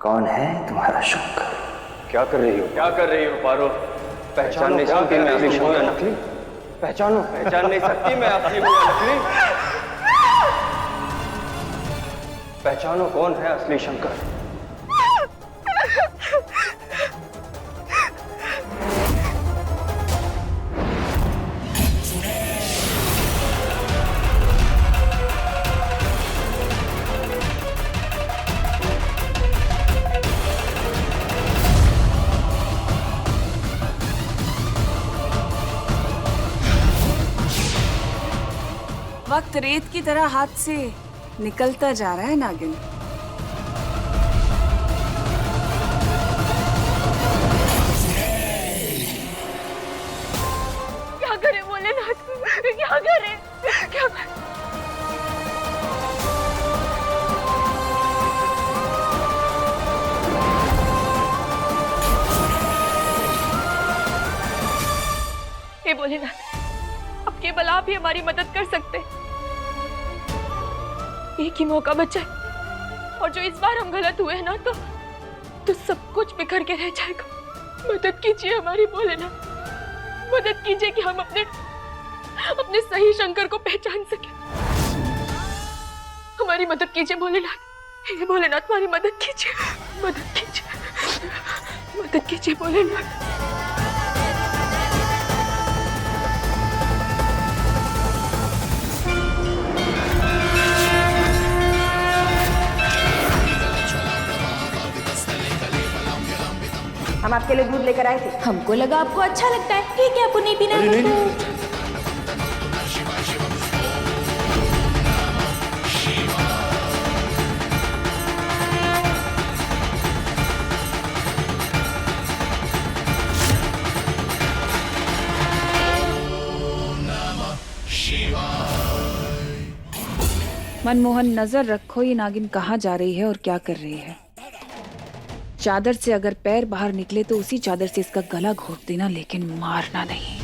कौन है तुम्हारा शंकर? क्या कर रही हो? क्या कर रही हो पारो? पहचान नहीं सकती मैं असली हूँ या नकली? पहचानो। पहचान नहीं सकती मैं असली हूँ या नकली? पहचानो कौन है असली शंकर? वक्त रेत की तरह हाथ से निकलता जा रहा है नागिन। क्या करे भोलेनाथ, क्या करे, क्या करे? हे भोलेनाथ, अब केवल आप ही हमारी मदद कर सकते हैं। एक ही मौका बचा है और जो इस बार हम गलत हुए ना तो सब कुछ बिखर के रह जाएगा। मदद कीजिए हमारी भोलेनाथ, मदद कीजिए कि हम अपने सही शंकर को पहचान सके। हमारी मदद कीजिए भोलेनाथ, हे भोलेनाथ हमारी मदद कीजिए, मदद कीजिए, मदद कीजिए भोलेनाथ। हम आपके लिए दूध लेकर आए थे। हमको लगा आपको अच्छा लगता है, ठीक है, आपको नहीं पीना है तो। मनमोहन, नजर रखो ये नागिन कहाँ जा रही है और क्या कर रही है। चादर से अगर पैर बाहर निकले तो उसी चादर से इसका गला घोट देना, लेकिन मारना नहीं,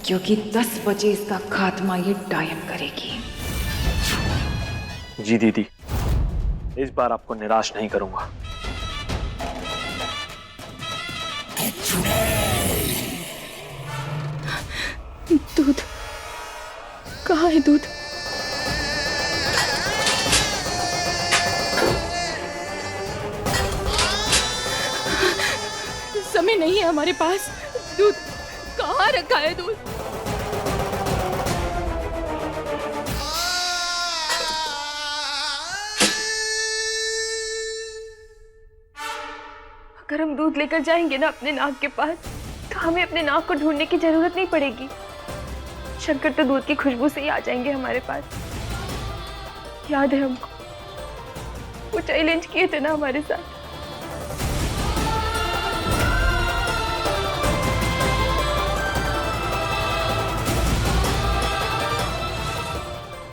क्योंकि 10 बजे इसका खात्मा ये डायन करेगी। जी दीदी, इस बार आपको निराश नहीं करूंगा। दूध कहाँ है? दूध समय नहीं है हमारे पास। दूध कहाँ रखा है? दूध अगर हम दूध लेकर जाएंगे ना अपने नाग के पास, तो हमें अपने नाग को ढूंढने की जरूरत नहीं पड़ेगी। शंकर तो दूध की खुशबू से ही आ जाएंगे हमारे पास। याद है हमको, वो चैलेंज किए थे ना हमारे साथ।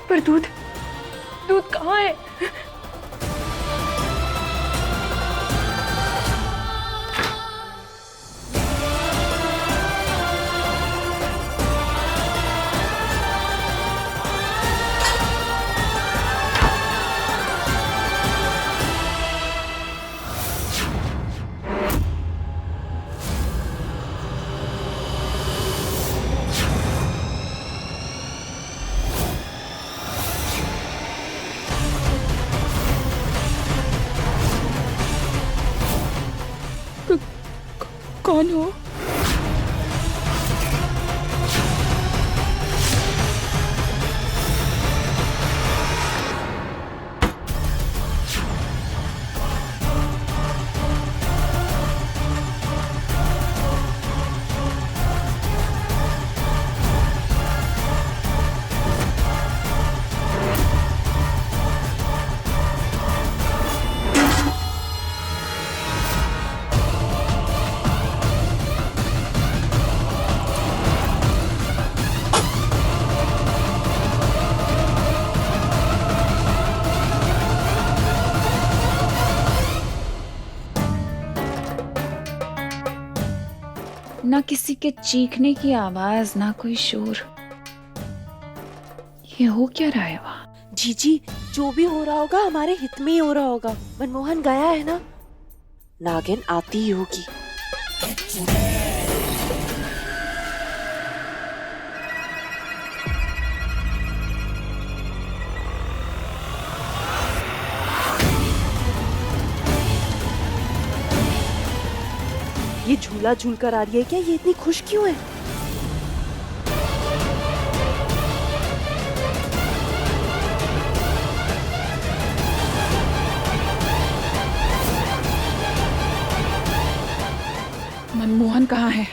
पर दूध कहाँ है? कौन हो? ना किसी के चीखने की आवाज, ना कोई शोर। ये हो क्या रहा है वहां? जीजी, जो भी हो रहा होगा हमारे हित में ही हो रहा होगा। मनमोहन गया है ना, नागिन आती ही होगी। ये झूला झूल कर आ रही है क्या? ये इतनी खुश क्यों है? मनमोहन कहाँ है?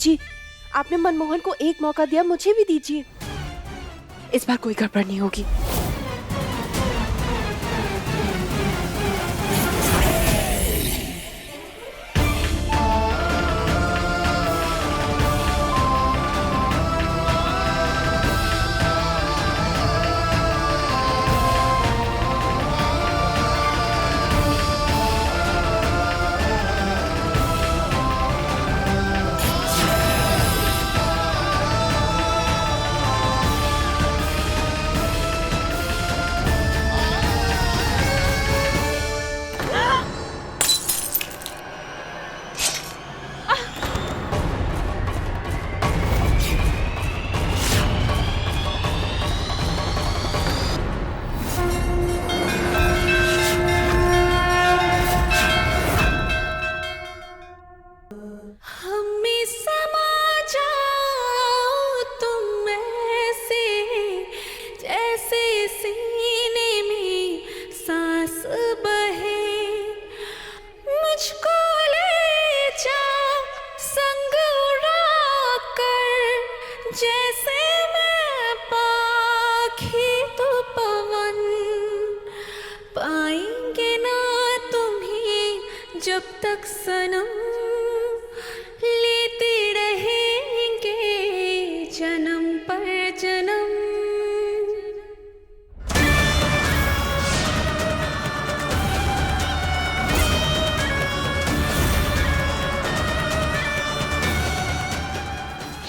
जी, आपने मनमोहन को एक मौका दिया, मुझे भी दीजिए। इस बार कोई गड़बड़ नहीं होगी। जैसे मैं पाखी तो पवन पाएंगे ना तुम्हें जब तक सनम लेते रहेंगे जन्म पर जन्म।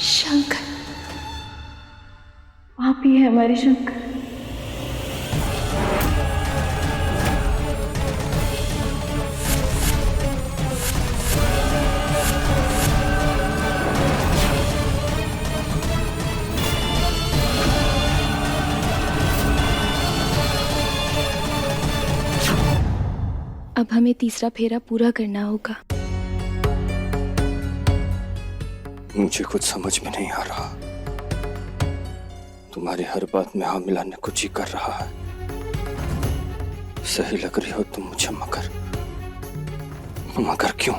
शंकर, आप ही है हमारे शंकर। अब हमें तीसरा फेरा पूरा करना होगा। मुझे कुछ समझ में नहीं आ रहा। तुम्हारी हर बात में हाँ मिलाने को जी कर रहा है। सही लग रही हो तुम मुझे, मगर क्यों?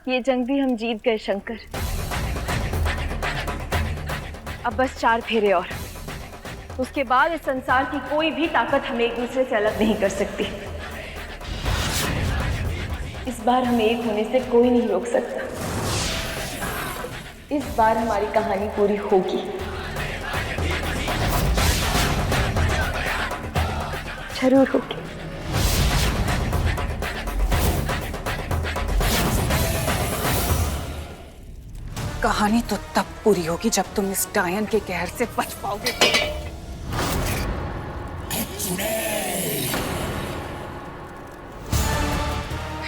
ये जंग भी हम जीत गए शंकर। अब बस 4 फेरे और, उसके बाद इस संसार की कोई भी ताकत हमें एक दूसरे से अलग नहीं कर सकती। इस बार हमें एक होने से कोई नहीं रोक सकता। इस बार हमारी कहानी पूरी होगी, जरूर होगी। कहानी तो तब पूरी होगी जब तुम इस डायन के कहर से बच पाओगे।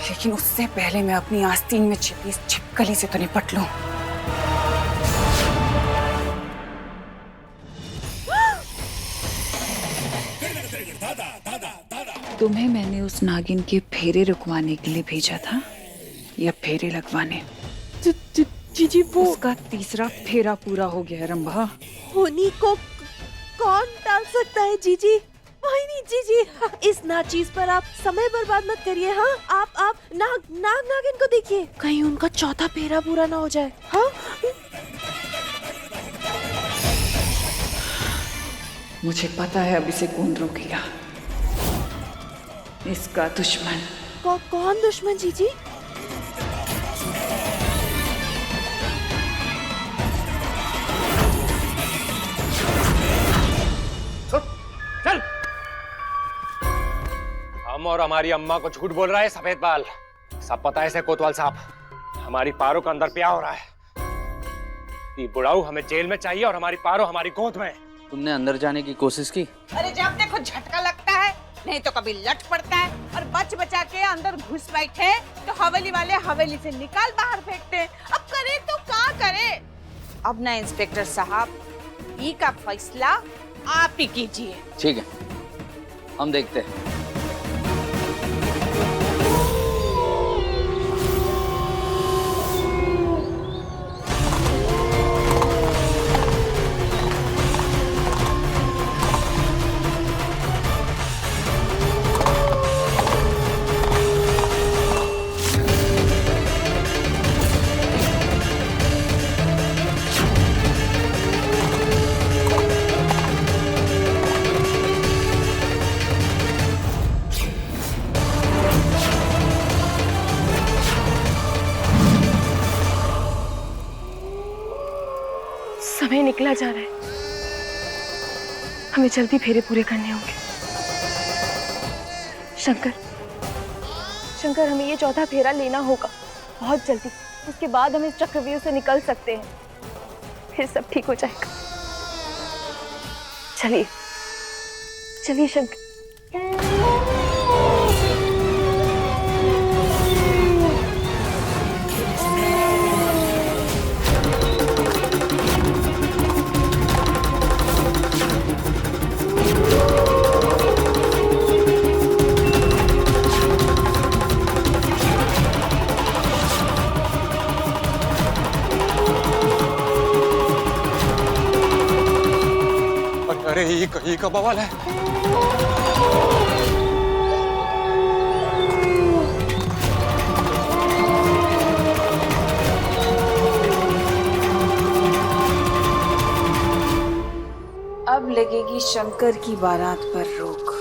लेकिन उससे पहले मैं अपनी आस्तीन में छिपी इस छिपकली से तो निपट लूं। तुम्हें मैंने उस नागिन के फेरे रुकवाने के लिए भेजा था या फेरे लगवाने? जीजी वो उसका तीसरा फेरा पूरा हो गया रंभा। होनी को कौन डाल सकता है जीजी? वही नहीं जीजी, इस नाचीज पर आप समय बर्बाद मत करिए। हाँ, आप नागिन को देखिए, कहीं उनका चौथा फेरा पूरा ना हो जाए। हाँ, मुझे पता है अब इसे कौन रोकेगा। इसका दुश्मन। कौन दुश्मन जीजी? चल। हम और हमारी अम्मा को झूठ बोल रहा है सफेद बाल। सब पता है इसे कोतवाल साहब। हमारी पारो का अंदर प्यार हो रहा है। ये बुढ़ाऊ हमें जेल में चाहिए और हमारी पारो हमारी गोद में। तुमने अंदर जाने की कोशिश की? अरे जब देखो झटका लगता है, नहीं तो कभी लट पड़ता है, और बच बचा के अंदर घुस बैठे तो हवेली वाले हवेली से निकाल बाहर फेंकते हैं। अब करे तो क्या करे? अब ना इंस्पेक्टर साहब, ई का फैसला आप ही कीजिए। ठीक है, हम देखते हैं। समय निकला जा रहा है, हमें जल्दी फेरे पूरे करने होंगे। शंकर, हमें ये चौथा फेरा लेना होगा बहुत जल्दी। उसके बाद हम इस चक्रव्यूह से निकल सकते हैं, फिर सब ठीक हो जाएगा। चलिए शंकर। अरे ये का बवाल है। अब लगेगी शंकर की बारात पर रोक।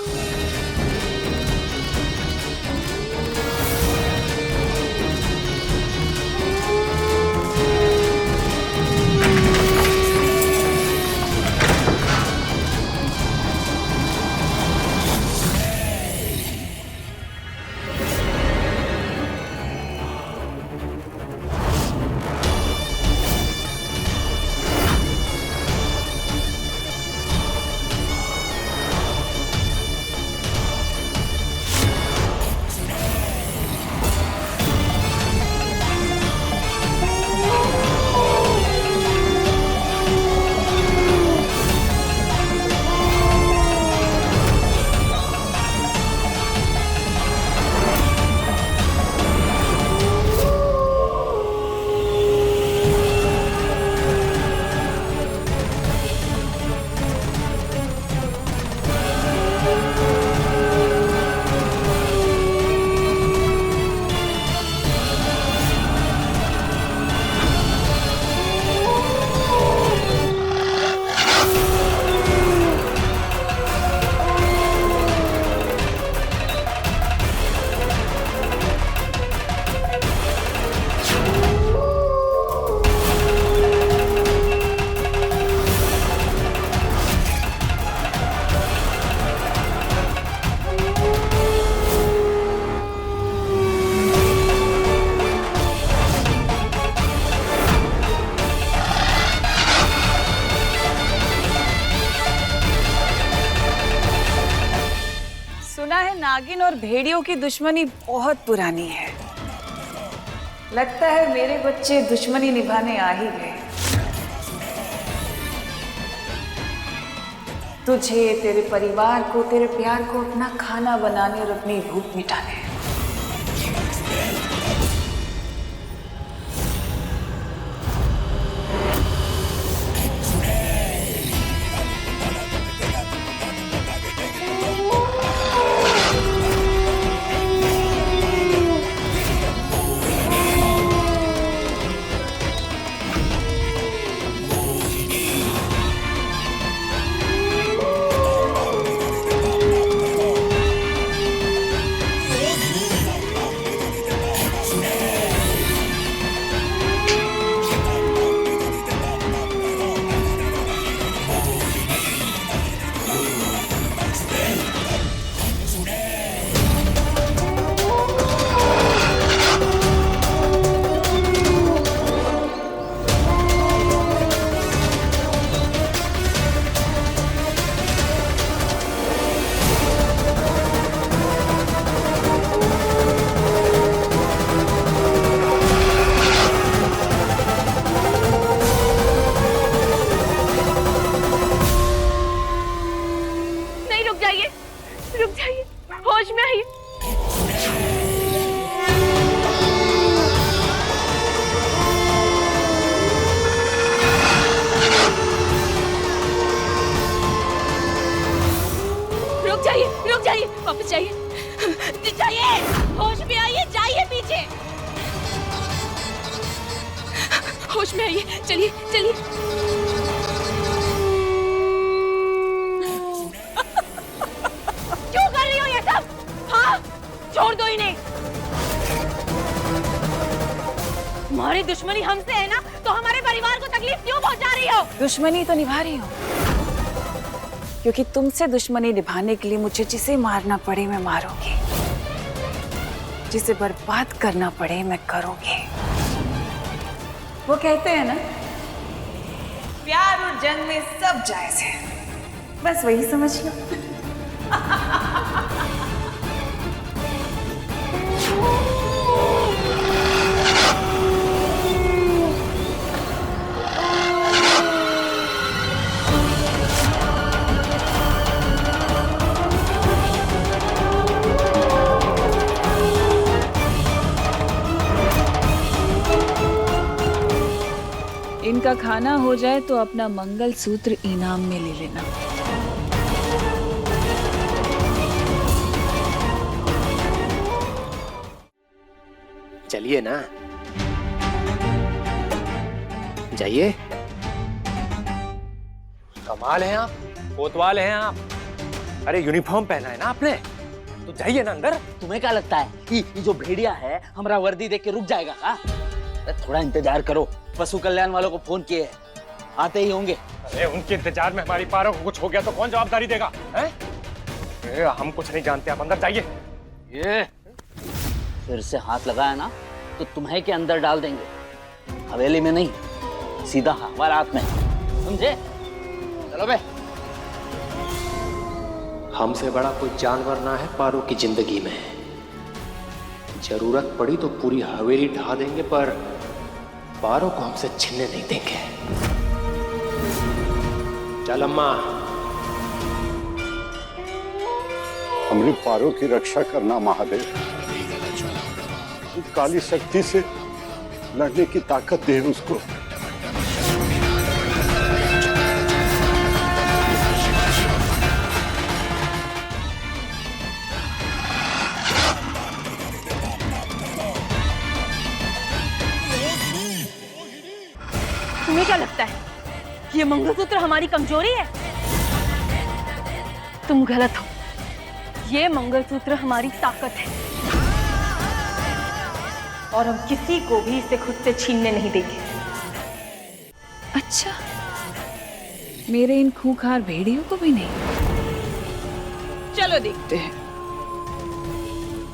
नागिन और भेड़ियों की दुश्मनी बहुत पुरानी है। लगता है मेरे बच्चे दुश्मनी निभाने आ ही गए। तुझे, तेरे परिवार को, तेरे प्यार को अपना खाना बनाने और अपनी भूख मिटाने। होश में आइए। रुक जाइए, वापस जाइए, जाइए, होश में आइए, जाइए पीछे, होश में आइए, चलिए चलिए। क्यों कर रही हो ये सब? हाँ, छोड़ दो इन्हें। तुम्हारी दुश्मनी हमसे है ना, तो हमारे परिवार को तकलीफ क्यों पहुंचा रही हो? दुश्मनी तो निभा रही हूँ, क्योंकि तुमसे दुश्मनी निभाने के लिए मुझे जिसे मारना पड़े मैं मारूंगी, जिसे बर्बाद करना पड़े मैं करूंगी। वो कहते हैं ना, प्यार और जंग में सब जायज है, बस वही समझ लो। इनका खाना हो जाए तो अपना मंगलसूत्र इनाम में ले लेना। चलिए ना, जाइए। कमाल हैं आप, कोतवाल हैं आप। अरे यूनिफॉर्म पहना है ना आपने, तो जाइए ना अंदर। तुम्हें क्या लगता है कि ये जो भेड़िया है हमारा वर्दी देख के रुक जाएगा का? थोड़ा इंतजार करो, पशु कल्याण वालों को फोन किए हैं, आते ही होंगे। अरे उनके इंतजार में हमारी पारों को कुछ हो गया तो कौन जवाबदारी देगा? हैं? हम कुछ नहीं जानते, आप अंदर जाइए। ये फिर से हाथ लगाया ना तो तुम्हें के अंदर डाल देंगे, हवेली में नहीं, सीधा हवालात में, समझे? चलो बे। हमसे बड़ा कोई जानवर ना है पारो की जिंदगी में। जरूरत पड़ी तो पूरी हवेली ढा देंगे, पर पारो को हमसे छीनने नहीं देंगे। चल अम्मा। हमारी पारो की रक्षा करना महादेव, काली शक्ति से लड़ने की ताकत दे उसको। तुम्हें क्या लगता है ये मंगलसूत्र हमारी कमजोरी है? तुम गलत हो, ये मंगलसूत्र हमारी ताकत है और हम किसी को भी इसे खुद से छीनने नहीं देंगे। अच्छा, मेरे इन खूंखार भेड़ियों को भी नहीं? चलो देखते हैं,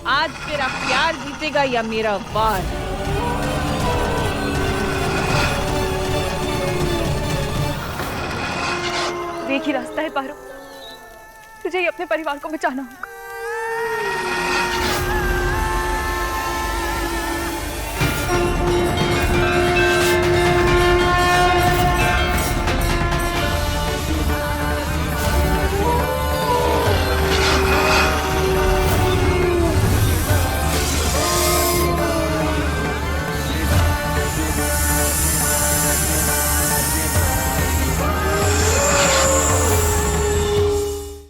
आज तेरा प्यार जीतेगा या मेरा वार। एक ही रास्ता है पारो, तुझे ही अपने परिवार को बचाना होगा।